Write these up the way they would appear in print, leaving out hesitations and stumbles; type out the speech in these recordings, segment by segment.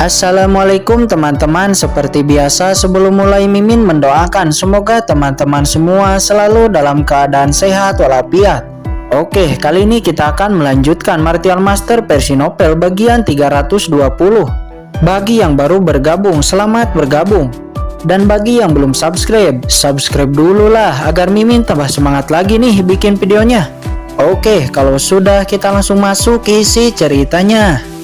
Assalamualaikum teman-teman, seperti biasa sebelum mulai Mimin mendoakan semoga teman-teman semua selalu dalam keadaan sehat walafiat. Oke, kali ini kita akan melanjutkan Martial Master versi novel bagian 320. Bagi yang baru bergabung, selamat bergabung. Dan bagi yang belum subscribe, subscribe dulu lah agar Mimin tambah semangat lagi nih bikin videonya. Oke, kalau sudah kita langsung masuk isi ceritanya.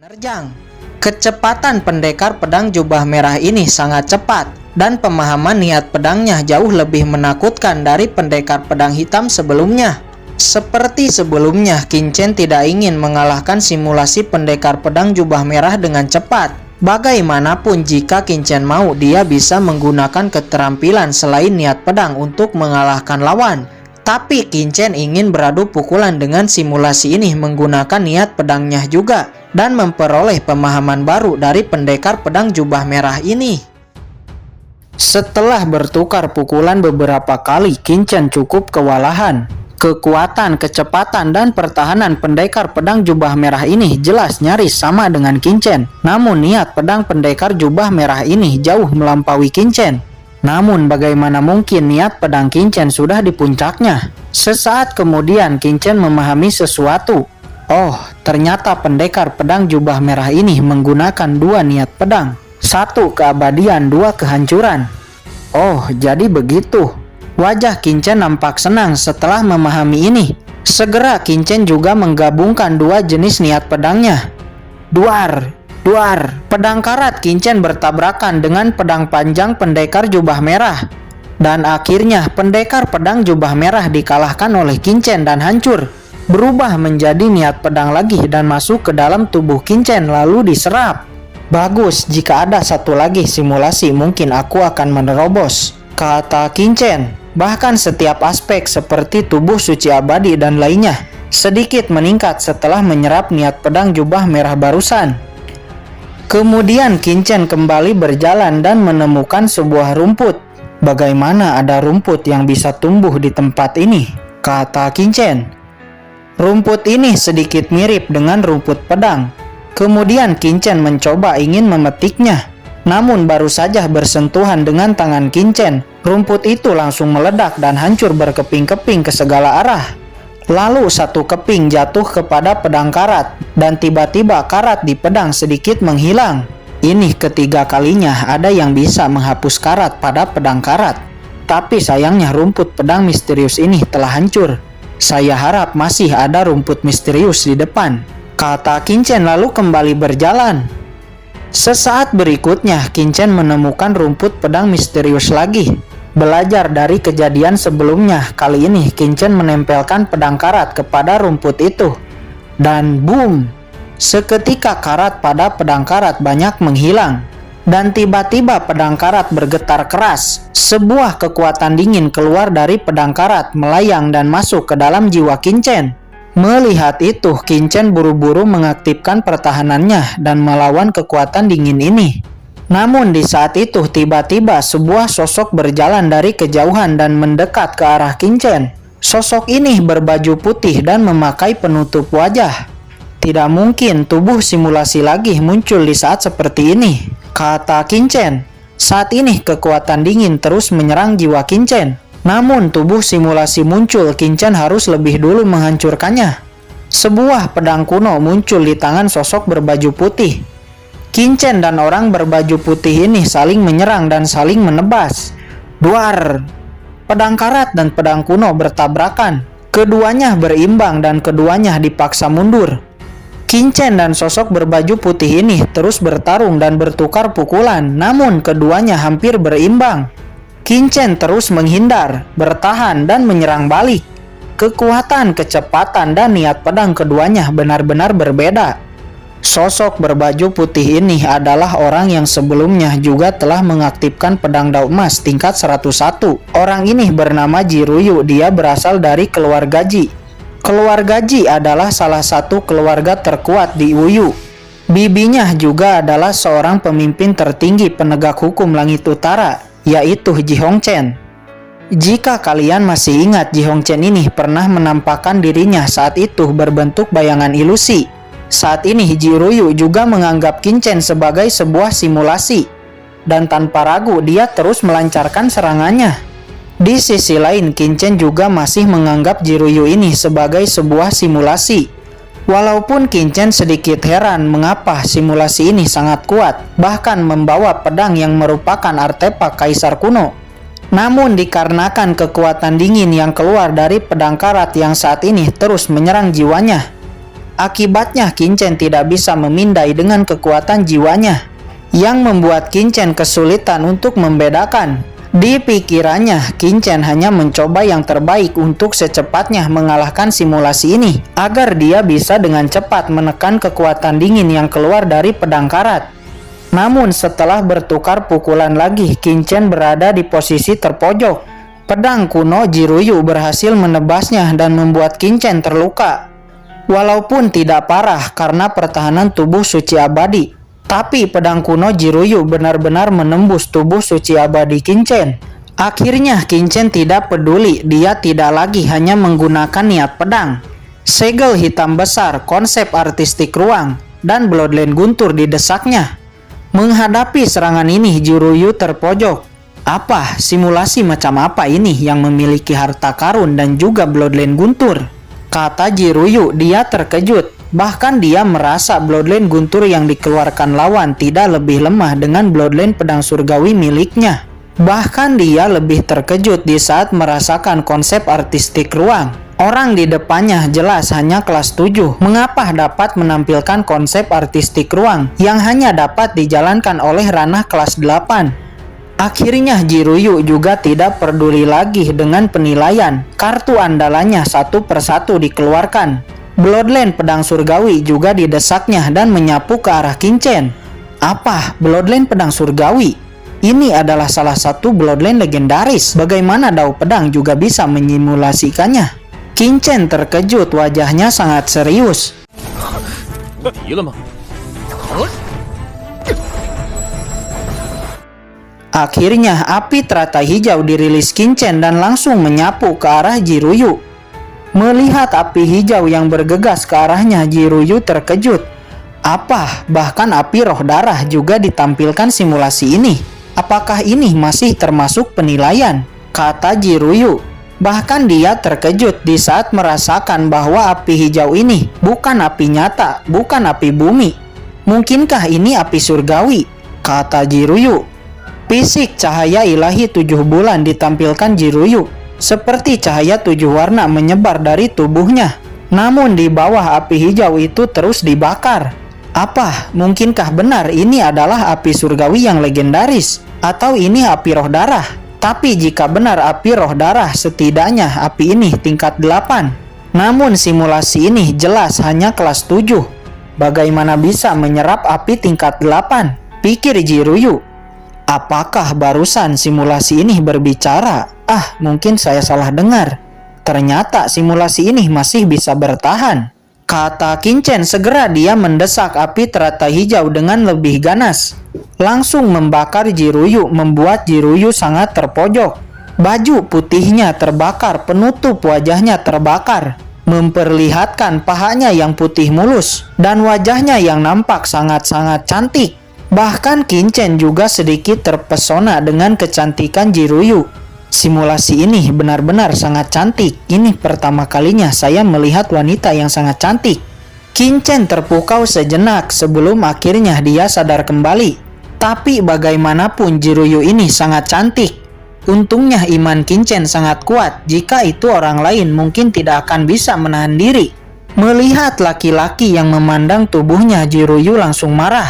Nerjang. Kecepatan pendekar pedang jubah merah ini sangat cepat, dan pemahaman niat pedangnya jauh lebih menakutkan dari pendekar pedang hitam sebelumnya. Seperti sebelumnya, Qin Chen tidak ingin mengalahkan simulasi pendekar pedang jubah merah dengan cepat. Bagaimanapun jika Qin Chen mau, dia bisa menggunakan keterampilan selain niat pedang untuk mengalahkan lawan. Tapi Qin Chen ingin beradu pukulan dengan simulasi ini menggunakan niat pedangnya juga, dan memperoleh pemahaman baru dari pendekar pedang jubah merah ini. Setelah bertukar pukulan beberapa kali, Qin Chen cukup kewalahan. Kekuatan, kecepatan, dan pertahanan pendekar pedang jubah merah ini jelas nyaris sama dengan Qin Chen. Namun niat pedang pendekar jubah merah ini jauh melampaui Qin Chen. Namun bagaimana mungkin niat pedang Qin Chen sudah di puncaknya? Sesaat kemudian Qin Chen memahami sesuatu. Oh, ternyata pendekar pedang jubah merah ini menggunakan dua niat pedang. Satu keabadian, dua kehancuran. Oh, jadi begitu. Wajah Qin Chen nampak senang setelah memahami ini. Segera Qin Chen juga menggabungkan dua jenis niat pedangnya. Duar. Pedang karat Qin Chen bertabrakan dengan pedang panjang pendekar jubah merah. Dan akhirnya pendekar pedang jubah merah dikalahkan oleh Qin Chen dan hancur. Berubah menjadi niat pedang lagi dan masuk ke dalam tubuh Qin Chen lalu diserap. Bagus, jika ada satu lagi simulasi mungkin aku akan menerobos, kata Qin Chen. Bahkan setiap aspek seperti tubuh suci abadi dan lainnya sedikit meningkat setelah menyerap niat pedang jubah merah barusan. Kemudian Qin Chen kembali berjalan dan menemukan sebuah rumput. Bagaimana ada rumput yang bisa tumbuh di tempat ini? Kata Qin Chen. Rumput ini sedikit mirip dengan rumput pedang. Kemudian Qin Chen mencoba ingin memetiknya. Namun baru saja bersentuhan dengan tangan Qin Chen, rumput itu langsung meledak dan hancur berkeping-keping ke segala arah. Lalu satu keping jatuh kepada pedang karat, dan tiba-tiba karat di pedang sedikit menghilang. Ini ketiga kalinya ada yang bisa menghapus karat pada pedang karat. Tapi sayangnya rumput pedang misterius ini telah hancur. Saya harap masih ada rumput misterius di depan, kata Qin Chen lalu kembali berjalan. Sesaat berikutnya Qin Chen menemukan rumput pedang misterius lagi. Belajar dari kejadian sebelumnya, kali ini Qin Chen menempelkan pedang karat kepada rumput itu. Dan boom! Seketika karat pada pedang karat banyak menghilang. Dan tiba-tiba pedang karat bergetar keras. Sebuah kekuatan dingin keluar dari pedang karat, melayang dan masuk ke dalam jiwa Qin Chen. Melihat itu, Qin Chen buru-buru mengaktifkan pertahanannya dan melawan kekuatan dingin ini. Namun di saat itu tiba-tiba sebuah sosok berjalan dari kejauhan dan mendekat ke arah Qin Chen. Sosok ini berbaju putih dan memakai penutup wajah. Tidak mungkin tubuh simulasi lagi muncul di saat seperti ini, kata Qin Chen. Saat ini kekuatan dingin terus menyerang jiwa Qin Chen. Namun tubuh simulasi muncul, Qin Chen harus lebih dulu menghancurkannya. Sebuah pedang kuno muncul di tangan sosok berbaju putih. Qin Chen dan orang berbaju putih ini saling menyerang dan saling menebas. Duar! Pedang karat dan pedang kuno bertabrakan. Keduanya berimbang dan keduanya dipaksa mundur. Qin Chen dan sosok berbaju putih ini terus bertarung dan bertukar pukulan, namun keduanya hampir berimbang. Qin Chen terus menghindar, bertahan dan menyerang balik. Kekuatan, kecepatan, dan niat pedang keduanya benar-benar berbeda. Sosok berbaju putih ini adalah orang yang sebelumnya juga telah mengaktifkan pedang dao emas tingkat 101. Orang ini bernama Jiruyu, dia berasal dari keluarga Ji. Keluarga Ji adalah salah satu keluarga terkuat di Wuyu. Bibinya juga adalah seorang pemimpin tertinggi penegak hukum langit utara, yaitu Ji Hongchen. Jika kalian masih ingat, Ji Hongchen ini pernah menampakkan dirinya saat itu berbentuk bayangan ilusi. Saat ini Ji Ruyu juga menganggap Qin Chen sebagai sebuah simulasi. Dan tanpa ragu dia terus melancarkan serangannya. Di sisi lain, Qin Chen juga masih menganggap Ji Ruyu ini sebagai sebuah simulasi. Walaupun Qin Chen sedikit heran mengapa simulasi ini sangat kuat, bahkan membawa pedang yang merupakan artefak kaisar kuno. Namun dikarenakan kekuatan dingin yang keluar dari pedang karat yang saat ini terus menyerang jiwanya, akibatnya Qin Chen tidak bisa memindai dengan kekuatan jiwanya, yang membuat Qin Chen kesulitan untuk membedakan. Di pikirannya, Qin Chen hanya mencoba yang terbaik untuk secepatnya mengalahkan simulasi ini, agar dia bisa dengan cepat menekan kekuatan dingin yang keluar dari pedang karat. Namun setelah bertukar pukulan lagi, Qin Chen berada di posisi terpojok. Pedang kuno Ji Ruyu berhasil menebasnya dan membuat Qin Chen terluka. Walaupun tidak parah karena pertahanan tubuh suci abadi, tapi pedang kuno Ji Ruyu benar-benar menembus tubuh suci abadi Qin Chen. Akhirnya Qin Chen tidak peduli, dia tidak lagi hanya menggunakan niat pedang. Segel hitam besar, konsep artistik ruang, dan Bloodline guntur didesaknya. Menghadapi serangan ini, Ji Ruyu terpojok. Apa, simulasi macam apa ini yang memiliki harta karun dan juga Bloodline guntur? Kata Ji Ruyu, dia terkejut. Bahkan dia merasa Bloodline guntur yang dikeluarkan lawan tidak lebih lemah dengan Bloodline pedang surgawi miliknya. Bahkan dia lebih terkejut di saat merasakan konsep artistik ruang. Orang di depannya jelas hanya kelas 7. Mengapa dapat menampilkan konsep artistik ruang yang hanya dapat dijalankan oleh ranah kelas 8? Akhirnya Ji Ruyu juga tidak peduli lagi dengan penilaian. Kartu andalannya satu persatu dikeluarkan. Bloodline pedang surgawi juga didesaknya dan menyapu ke arah Qin Chen. Apa? Bloodline pedang surgawi? Ini adalah salah satu Bloodline legendaris. Bagaimana Dao pedang juga bisa menyimulasikannya? Qin Chen terkejut, wajahnya sangat serius. Akhirnya api teratai hijau dirilis Qin Chen dan langsung menyapu ke arah Ji Ruyu. Melihat api hijau yang bergegas ke arahnya, Ji Ruyu terkejut. Apa? Bahkan api roh darah juga ditampilkan simulasi ini. Apakah ini masih termasuk penilaian? Kata Ji Ruyu. Bahkan dia terkejut di saat merasakan bahwa api hijau ini bukan api nyata, bukan api bumi. Mungkinkah ini api surgawi? Kata Ji Ruyu. Fisik cahaya ilahi 7 bulan ditampilkan Ji Ruyu. Seperti cahaya 7 warna menyebar dari tubuhnya. Namun di bawah api hijau itu terus dibakar. Apa? Mungkinkah benar ini adalah api surgawi yang legendaris? Atau ini api roh darah? Tapi jika benar api roh darah, setidaknya api ini tingkat 8. Namun simulasi ini jelas hanya kelas 7. Bagaimana bisa menyerap api tingkat 8? Pikir Ji Ruyu. Apakah barusan simulasi ini berbicara? Mungkin saya salah dengar. Ternyata simulasi ini masih bisa bertahan. Kata Qin Chen, segera dia mendesak api teratai hijau dengan lebih ganas. Langsung membakar Ji Ruyu, membuat Ji Ruyu sangat terpojok. Baju putihnya terbakar, penutup wajahnya terbakar, memperlihatkan pahanya yang putih mulus dan wajahnya yang nampak sangat-sangat cantik. Bahkan Qin Chen juga sedikit terpesona dengan kecantikan Ji Ruyu. Simulasi ini benar-benar sangat cantik. Ini pertama kalinya saya melihat wanita yang sangat cantik. Qin Chen terpukau sejenak sebelum akhirnya dia sadar kembali. Tapi bagaimanapun Ji Ruyu ini sangat cantik. Untungnya iman Qin Chen sangat kuat. Jika itu orang lain mungkin tidak akan bisa menahan diri. Melihat laki-laki yang memandang tubuhnya, Ji Ruyu langsung marah.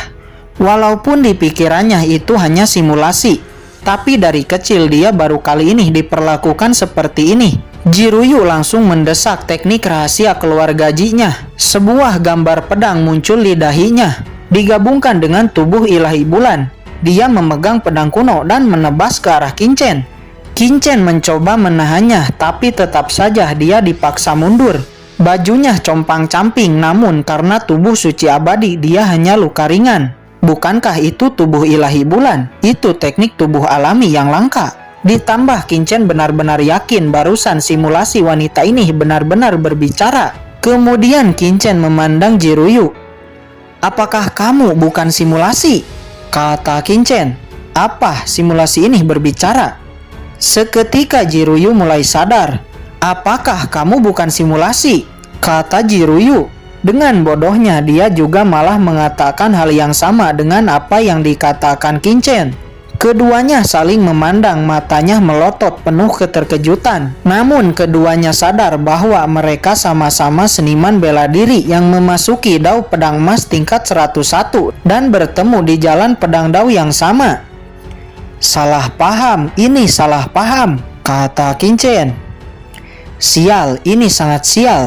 Walaupun di pikirannya itu hanya simulasi. Tapi dari kecil dia baru kali ini diperlakukan seperti ini. Ji Ruyu langsung mendesak teknik rahasia keluar gajinya. Sebuah gambar pedang muncul di dahinya. Digabungkan dengan tubuh ilahi bulan. Dia memegang pedang kuno dan menebas ke arah Qin Chen. Qin Chen mencoba menahannya, tapi tetap saja dia dipaksa mundur. Bajunya compang-camping, namun karena tubuh suci abadi dia hanya luka ringan. Bukankah itu tubuh ilahi bulan? Itu teknik tubuh alami yang langka. Ditambah Qingchen benar-benar yakin barusan simulasi wanita ini benar-benar berbicara. Kemudian Qingchen memandang Jiruyu. "Apakah kamu bukan simulasi?" kata Qingchen. "Apa simulasi ini berbicara?" Seketika Jiruyu mulai sadar. "Apakah kamu bukan simulasi?" kata Jiruyu. Dengan bodohnya dia juga malah mengatakan hal yang sama dengan apa yang dikatakan Qingchen. Keduanya saling memandang, matanya melotot penuh keterkejutan. Namun keduanya sadar bahwa mereka sama-sama seniman bela diri yang memasuki dao pedang emas tingkat 101 dan bertemu di jalan pedang dao yang sama. "Salah paham, ini salah paham," kata Qingchen. "Sial, ini sangat sial.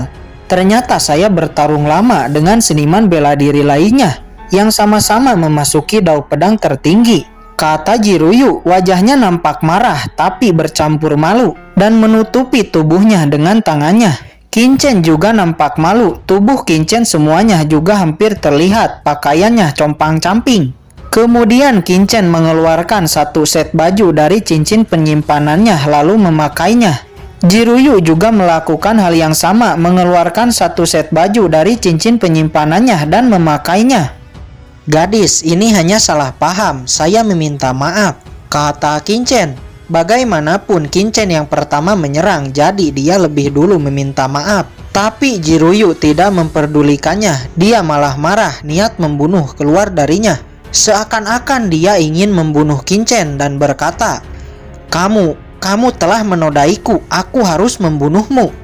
Ternyata saya bertarung lama dengan seniman bela diri lainnya yang sama-sama memasuki dao pedang tertinggi," kata Jiruyu. Wajahnya nampak marah tapi bercampur malu dan menutupi tubuhnya dengan tangannya. Qingchen juga nampak malu. Tubuh Qingchen semuanya juga hampir terlihat, pakaiannya compang-camping. Kemudian Qingchen mengeluarkan satu set baju dari cincin penyimpanannya lalu memakainya. Jiruyu juga melakukan hal yang sama, mengeluarkan satu set baju dari cincin penyimpanannya dan memakainya. "Gadis, ini hanya salah paham. Saya meminta maaf," kata Qingchen. Bagaimanapun Qingchen yang pertama menyerang, jadi dia lebih dulu meminta maaf. Tapi Jiruyu tidak memperdulikannya. Dia malah marah, niat membunuh keluar darinya. Seakan-akan dia ingin membunuh Qingchen dan berkata, Kamu telah menodaiku, aku harus membunuhmu."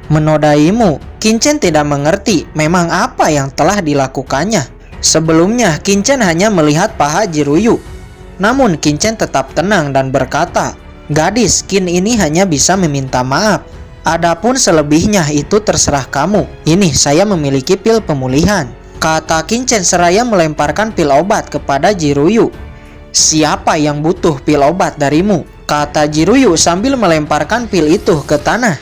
"Menodaimu?" Qingchen tidak mengerti memang apa yang telah dilakukannya. Sebelumnya Qingchen hanya melihat paha Jiruyu. Namun Qingchen tetap tenang dan berkata, "Gadis, Qin ini hanya bisa meminta maaf. Adapun selebihnya itu terserah kamu. Ini saya memiliki pil pemulihan," kata Qingchen seraya melemparkan pil obat kepada Jiruyu. "Siapa yang butuh pil obat darimu?" kata Jiruyu sambil melemparkan pil itu ke tanah.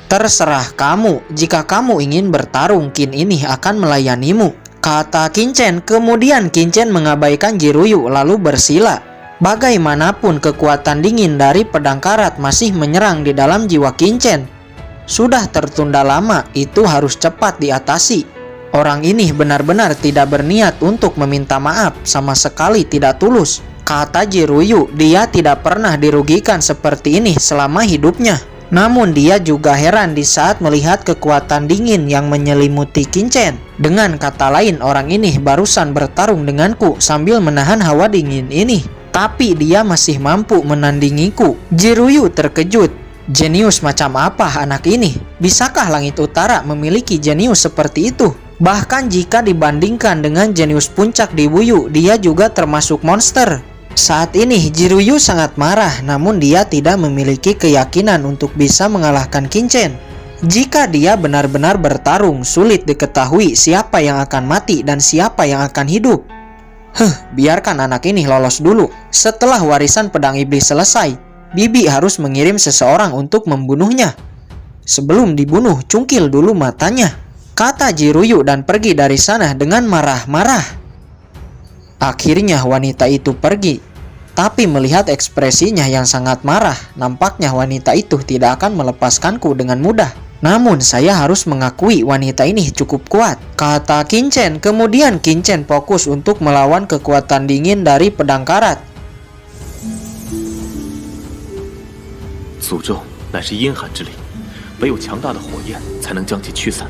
"Terserah kamu, jika kamu ingin bertarung, Qin ini akan melayanimu," kata Qingchen. Kemudian Qingchen mengabaikan Jiruyu lalu bersila. Bagaimanapun kekuatan dingin dari pedang karat masih menyerang di dalam jiwa Qingchen. Sudah tertunda lama, itu harus cepat diatasi. Orang ini benar-benar tidak berniat untuk meminta maaf, sama sekali tidak tulus, kata Jiruyu. Dia tidak pernah dirugikan seperti ini selama hidupnya. Namun dia juga heran di saat melihat kekuatan dingin yang menyelimuti Qingchen. Dengan kata lain, orang ini barusan bertarung denganku sambil menahan hawa dingin ini. Tapi dia masih mampu menandingiku. Jiruyu terkejut. Jenius macam apa anak ini? Bisakah Langit Utara memiliki jenius seperti itu? Bahkan jika dibandingkan dengan jenius puncak di Wuyu, dia juga termasuk monster. Saat ini Jiruyu sangat marah, namun dia tidak memiliki keyakinan untuk bisa mengalahkan Qingchen. Jika dia benar-benar bertarung, sulit diketahui siapa yang akan mati dan siapa yang akan hidup. Biarkan anak ini lolos dulu. Setelah warisan pedang iblis selesai, Bibi harus mengirim seseorang untuk membunuhnya. Sebelum dibunuh, cungkil dulu matanya, kata Jiruyu dan pergi dari sana dengan marah-marah. Akhirnya wanita itu pergi. Tapi melihat ekspresinya yang sangat marah, nampaknya wanita itu tidak akan melepaskanku dengan mudah. Namun saya harus mengakui wanita ini cukup kuat, kata Qingchen. Kemudian Qingchen fokus untuk melawan kekuatan dingin dari pedang karat. 诅咒乃是阴寒之力，唯有强大的火焰才能将其驱散。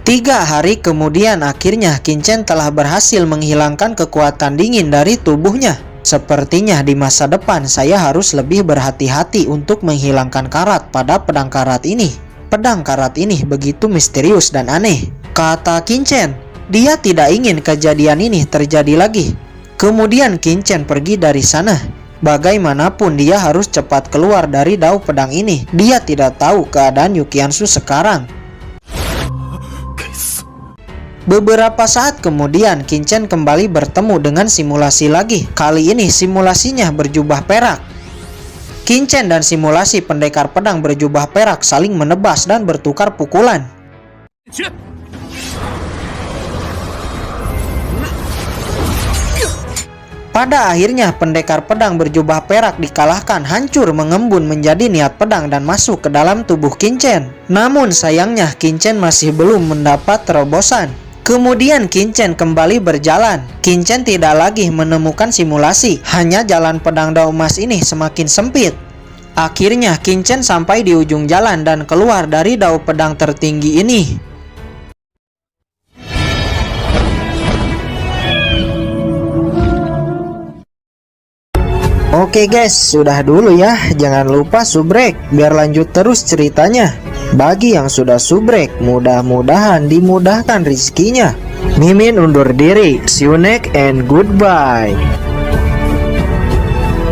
3 hari kemudian akhirnya Qingchen telah berhasil menghilangkan kekuatan dingin dari tubuhnya. Sepertinya di masa depan saya harus lebih berhati-hati untuk menghilangkan karat pada pedang karat ini. Pedang karat ini begitu misterius dan aneh, kata Qingchen. Dia tidak ingin kejadian ini terjadi lagi. Kemudian Qingchen pergi dari sana. Bagaimanapun dia harus cepat keluar dari dao pedang ini. Dia tidak tahu keadaan Yukiansu sekarang. Beberapa saat kemudian Qingchen kembali bertemu dengan simulasi lagi. Kali ini simulasinya berjubah perak. Qingchen dan simulasi pendekar pedang berjubah perak saling menebas dan bertukar pukulan. Pada akhirnya pendekar pedang berjubah perak dikalahkan hancur mengembun menjadi niat pedang dan masuk ke dalam tubuh Qin-Chen. Namun sayangnya Qin-Chen masih belum mendapat terobosan. Kemudian Qin-Chen kembali berjalan. Qin-Chen tidak lagi menemukan simulasi, hanya jalan pedang dao emas ini semakin sempit. Akhirnya Qin-Chen sampai di ujung jalan dan keluar dari dao pedang tertinggi ini. Oke guys, sudah dulu ya. Jangan lupa subrek biar lanjut terus ceritanya. Bagi yang sudah subrek, mudah-mudahan dimudahkan rezekinya. Mimin undur diri. See you next and goodbye.